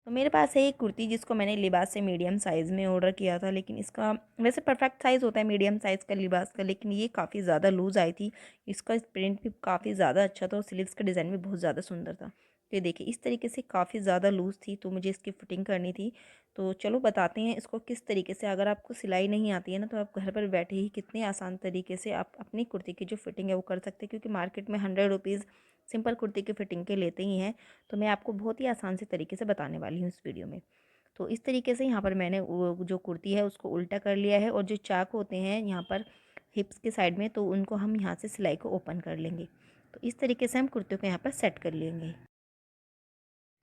तो मेरे पास है एक कुर्ती जिसको मैंने लिबास से मीडियम साइज़ में ऑर्डर किया था, लेकिन इसका वैसे परफेक्ट साइज़ होता है मीडियम साइज़ का लिबास का, लेकिन ये काफ़ी ज़्यादा लूज़ आई थी। इसका प्रिंट भी काफ़ी ज़्यादा अच्छा था और स्लीव्स का डिज़ाइन भी बहुत ज़्यादा सुंदर था। तो ये देखिए इस तरीके से काफ़ी ज़्यादा लूज़ थी, तो मुझे इसकी फ़िटिंग करनी थी। तो चलो बताते हैं इसको किस तरीके से। अगर आपको सिलाई नहीं आती है ना, तो आप घर पर बैठे ही कितने आसान तरीके से आप अपनी कुर्ती की जो फ़िटिंग है वो कर सकते हैं, क्योंकि मार्केट में 100 रुपीज़ सिंपल कुर्ती की फ़िटिंग के लेते ही हैं। तो मैं आपको बहुत ही आसान से तरीके से बताने वाली हूँ इस वीडियो में। तो इस तरीके से यहाँ पर मैंने वो जो कुर्ती है उसको उल्टा कर लिया है, और जो चाक होते हैं यहाँ पर हिप्स के साइड में, तो उनको हम यहाँ से सिलाई को ओपन कर लेंगे। तो इस तरीके से हम कुर्तियों को यहाँ पर सेट कर लेंगे।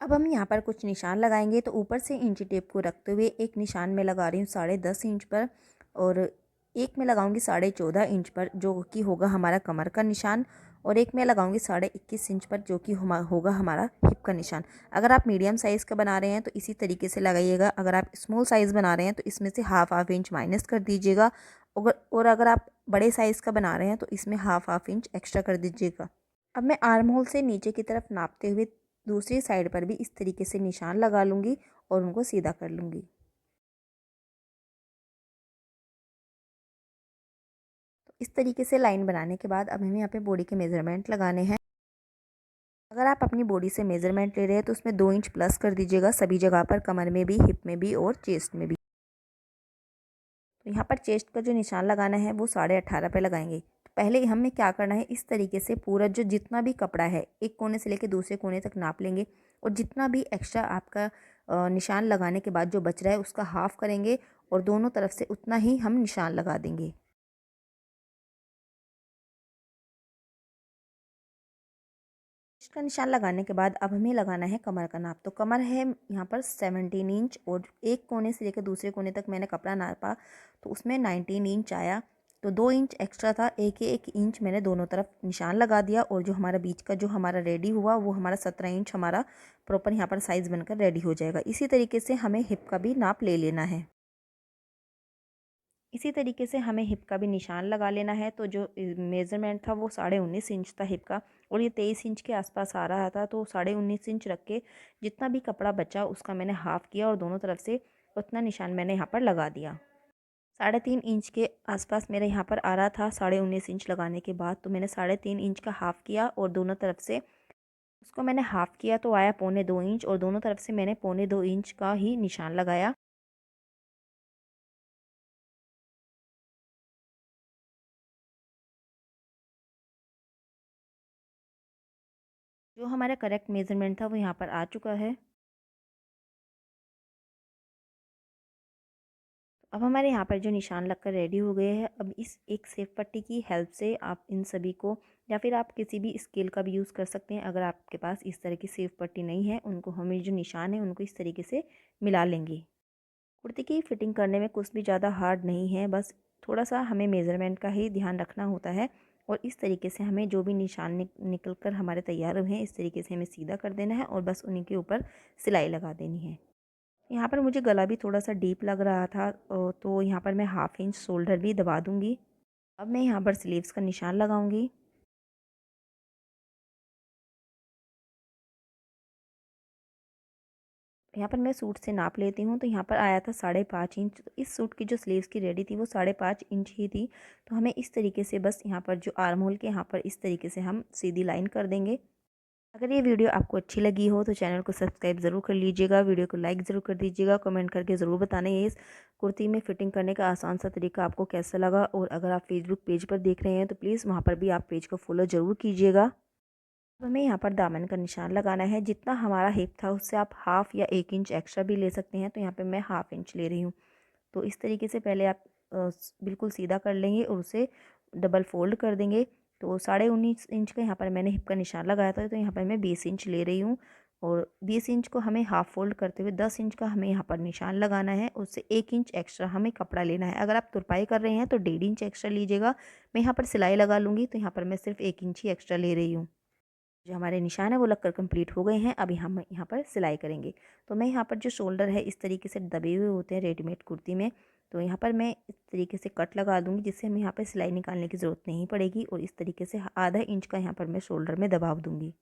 अब हम यहाँ पर कुछ निशान लगाएंगे। तो ऊपर से इंची टेप को रखते हुए एक निशान में लगा रही हूँ 10.5 इंच पर, और एक में लगाऊंगी 14.5 इंच पर, जो कि होगा हमारा कमर का निशान, और एक में लगाऊंगी 21.5 इंच पर, जो कि होगा हमारा हिप का निशान। अगर आप मीडियम साइज़ का बना रहे हैं तो इसी तरीके से लगाइएगा। अगर आप स्मॉल साइज़ बना रहे हैं तो इसमें से हाफ इंच माइनस कर दीजिएगा, और अगर आप बड़े साइज़ का बना रहे हैं तो इसमें हाफ इंच एक्स्ट्रा कर दीजिएगा। अब मैं आर्म होल से नीचे की तरफ नापते हुए दूसरी साइड पर भी इस तरीके से निशान लगा लूँगी और उनको सीधा कर लूँगी। तो इस तरीके से लाइन बनाने के बाद अब हमें यहाँ पे बॉडी के मेज़रमेंट लगाने हैं। अगर आप अपनी बॉडी से मेज़रमेंट ले रहे हैं तो उसमें 2 इंच प्लस कर दीजिएगा सभी जगह पर, कमर में भी, हिप में भी और चेस्ट में भी। तो यहाँ पर चेस्ट का जो निशान लगाना है वो 18.5 पे लगाएंगे। तो पहले हमें क्या करना है, इस तरीके से पूरा जो जितना भी कपड़ा है एक कोने से लेकर दूसरे कोने तक नाप लेंगे, और जितना भी एक्स्ट्रा आपका निशान लगाने के बाद जो बच रहा है उसका हाफ करेंगे, और दोनों तरफ से उतना ही हम निशान लगा देंगे। चेस्ट का निशान लगाने के बाद अब हमें लगाना है कमर का नाप। तो कमर है यहाँ पर 17 इंच, और एक कोने से लेकर दूसरे कोने तक मैंने कपड़ा नापा तो उसमें 19 इंच आया। तो 2 इंच एक्स्ट्रा था, एक इंच मैंने दोनों तरफ निशान लगा दिया, और जो हमारा बीच का जो हमारा रेडी हुआ वो हमारा 17 इंच हमारा प्रॉपर यहाँ पर साइज़ बनकर रेडी हो जाएगा। इसी तरीके से हमें हिप का भी नाप ले लेना है। इसी तरीके से हमें हिप का भी निशान लगा लेना है। तो जो मेज़रमेंट था वो 19.5 इंच था हिप का, और ये 23 इंच के आसपास आ रहा था। तो 19.5 इंच रख के जितना भी कपड़ा बचा उसका मैंने हाफ़ किया, और दोनों तरफ से उतना निशान मैंने यहाँ पर लगा दिया। 3.5 इंच के आसपास मेरे यहाँ पर आ रहा था 19.5 इंच लगाने के बाद। तो मैंने 3.5 इंच का हाफ़ किया, और दोनों तरफ से उसको मैंने हाफ़ किया तो आया 2.25 इंच, और दोनों तरफ से मैंने 2.25 इंच का ही निशान लगाया। जो हमारा करेक्ट मेज़रमेंट था वो यहाँ पर आ चुका है। अब हमारे यहाँ पर जो निशान लगकर रेडी हो गए हैं। अब इस एक सेफ पट्टी की हेल्प से आप इन सभी को, या फिर आप किसी भी स्केल का भी यूज़ कर सकते हैं। अगर आपके पास इस तरह की सेफ पट्टी नहीं है, उनको हमें जो निशान है उनको इस तरीके से मिला लेंगे। कुर्ती की फिटिंग करने में कुछ भी ज़्यादा हार्ड नहीं है, बस थोड़ा सा हमें मेज़रमेंट का ही ध्यान रखना होता है। और इस तरीके से हमें जो भी निशान निकल कर हमारे तैयार हुए हैं इस तरीके से हमें सीधा कर देना है, और बस उन्हीं के ऊपर सिलाई लगा देनी है। यहाँ पर मुझे गला भी थोड़ा सा डीप लग रहा था, तो यहाँ पर मैं हाफ इंच शोल्डर भी दबा दूँगी। अब मैं यहाँ पर स्लीव्स का निशान लगाऊंगी। यहाँ पर मैं सूट से नाप लेती हूँ। तो यहाँ पर आया था 5.5 इंच। तो इस सूट की जो स्लीव्स की रेडी थी वो 5.5 इंच ही थी। तो हमें इस तरीके से बस यहाँ पर जो आर्म होल के यहाँ पर इस तरीके से हम सीधी लाइन कर देंगे। अगर ये वीडियो आपको अच्छी लगी हो तो चैनल को सब्सक्राइब ज़रूर कर लीजिएगा, वीडियो को लाइक ज़रूर कर दीजिएगा, कमेंट करके ज़रूर बताना ये इस कुर्ती में फ़िटिंग करने का आसान सा तरीका आपको कैसा लगा। और अगर आप फेसबुक पेज पर देख रहे हैं तो प्लीज़ वहाँ पर भी आप पेज को फॉलो ज़रूर कीजिएगा। अब हमें यहाँ पर दामन का निशान लगाना है। जितना हमारा हिप था उससे आप हाफ़ या 1 इंच एक्स्ट्रा भी ले सकते हैं। तो यहाँ पे मैं हाफ़ इंच ले रही हूँ। तो इस तरीके से पहले आप बिल्कुल सीधा कर लेंगे और उसे डबल फोल्ड कर देंगे। तो 19.5 इंच का यहाँ पर मैंने हिप का निशान लगाया था। तो यहाँ पर मैं 20 इंच ले रही हूँ, और 20 इंच को हमें हाफ़ फोल्ड करते हुए 10 इंच का हमें यहाँ पर निशान लगाना है। उससे 1 इंच एक्स्ट्रा हमें कपड़ा लेना है। अगर आप तुरपाई कर रहे हैं तो 1.5 इंच एक्स्ट्रा लीजिएगा। मैं यहाँ पर सिलाई लगा लूँगी, तो यहाँ पर मैं सिर्फ 1 इंच ही एक्स्ट्रा ले रही हूँ। जो हमारे निशान है वो लगकर कंप्लीट हो गए हैं। अभी हम यहाँ पर सिलाई करेंगे। तो मैं यहाँ पर जो शोल्डर है इस तरीके से दबे हुए होते हैं रेडीमेड कुर्ती में, तो यहाँ पर मैं इस तरीके से कट लगा दूँगी, जिससे हमें यहाँ पर सिलाई निकालने की ज़रूरत नहीं पड़ेगी। और इस तरीके से आधा इंच का यहाँ पर मैं शोल्डर में दबाव दूँगी।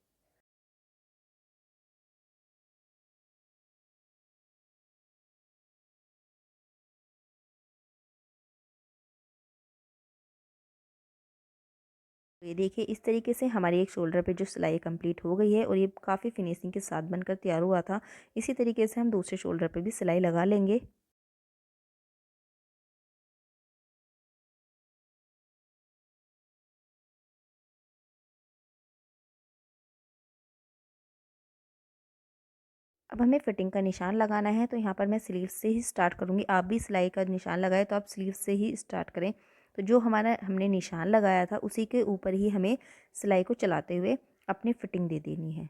ये देखिए इस तरीके से हमारी एक शोल्डर पे जो सिलाई कंप्लीट हो गई है और ये काफ़ी फिनिशिंग के साथ बनकर तैयार हुआ था। इसी तरीके से हम दूसरे शोल्डर पे भी सिलाई लगा लेंगे। अब हमें फिटिंग का निशान लगाना है, तो यहाँ पर मैं स्लीव से ही स्टार्ट करूँगी। आप भी सिलाई का निशान लगाए तो आप स्लीव से ही स्टार्ट करें। तो जो हमारा हमने निशान लगाया था उसी के ऊपर ही हमें सिलाई को चलाते हुए अपनी फिटिंग दे देनी है।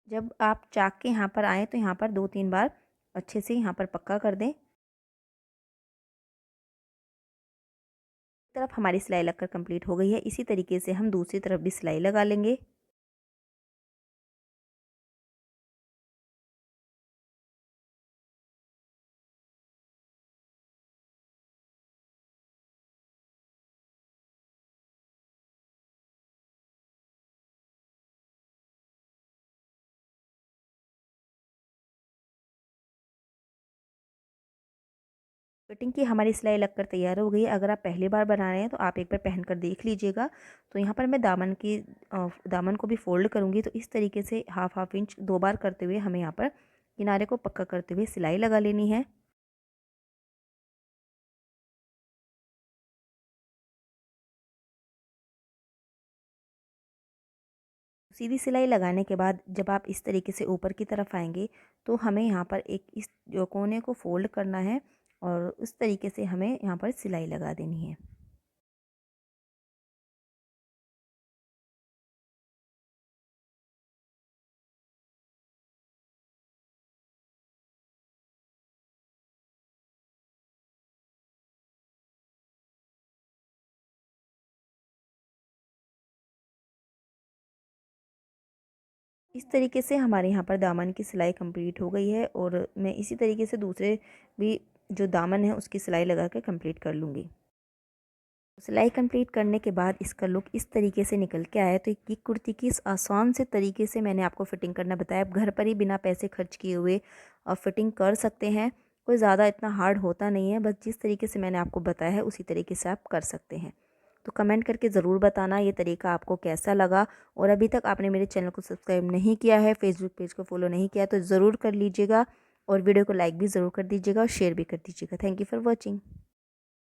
जब आप चाक के यहाँ पर आएँ तो यहाँ पर 2-3 बार अच्छे से यहाँ पर पक्का कर दें। तरफ हमारी सिलाई लगकर कंप्लीट हो गई है। इसी तरीके से हम दूसरी तरफ भी सिलाई लगा लेंगे। फिटिंग की हमारी सिलाई लगकर तैयार हो गई है। अगर आप पहली बार बना रहे हैं तो आप एक बार पहनकर देख लीजिएगा। तो यहाँ पर मैं दामन को भी फ़ोल्ड करूँगी, तो इस तरीके से हाफ़ इंच 2 बार करते हुए हमें यहाँ पर किनारे को पक्का करते हुए सिलाई लगा लेनी है। सीधी सिलाई लगाने के बाद जब आप इस तरीके से ऊपर की तरफ आएँगे तो हमें यहाँ पर एक इस जो कोने को फ़ोल्ड करना है और उस तरीके से हमें यहाँ पर सिलाई लगा देनी है। इस तरीके से हमारे यहाँ पर दामन की सिलाई कंप्लीट हो गई है और मैं इसी तरीके से दूसरे भी जो दामन है उसकी सिलाई लगा कर कंप्लीट कर लूँगी। सिलाई कंप्लीट करने के बाद इसका लुक इस तरीके से निकल के आया। तो ये कुर्ती की इस आसान से तरीके से मैंने आपको फ़िटिंग करना बताया। आप घर पर ही बिना पैसे खर्च किए हुए फ़िटिंग कर सकते हैं। कोई ज़्यादा इतना हार्ड होता नहीं है, बस जिस तरीके से मैंने आपको बताया है उसी तरीके से आप कर सकते हैं। तो कमेंट करके ज़रूर बताना ये तरीका आपको कैसा लगा। और अभी तक आपने मेरे चैनल को सब्सक्राइब नहीं किया है, फेसबुक पेज को फॉलो नहीं किया तो ज़रूर कर लीजिएगा और वीडियो को लाइक भी ज़रूर कर दीजिएगा और शेयर भी कर दीजिएगा। Thank you for watching.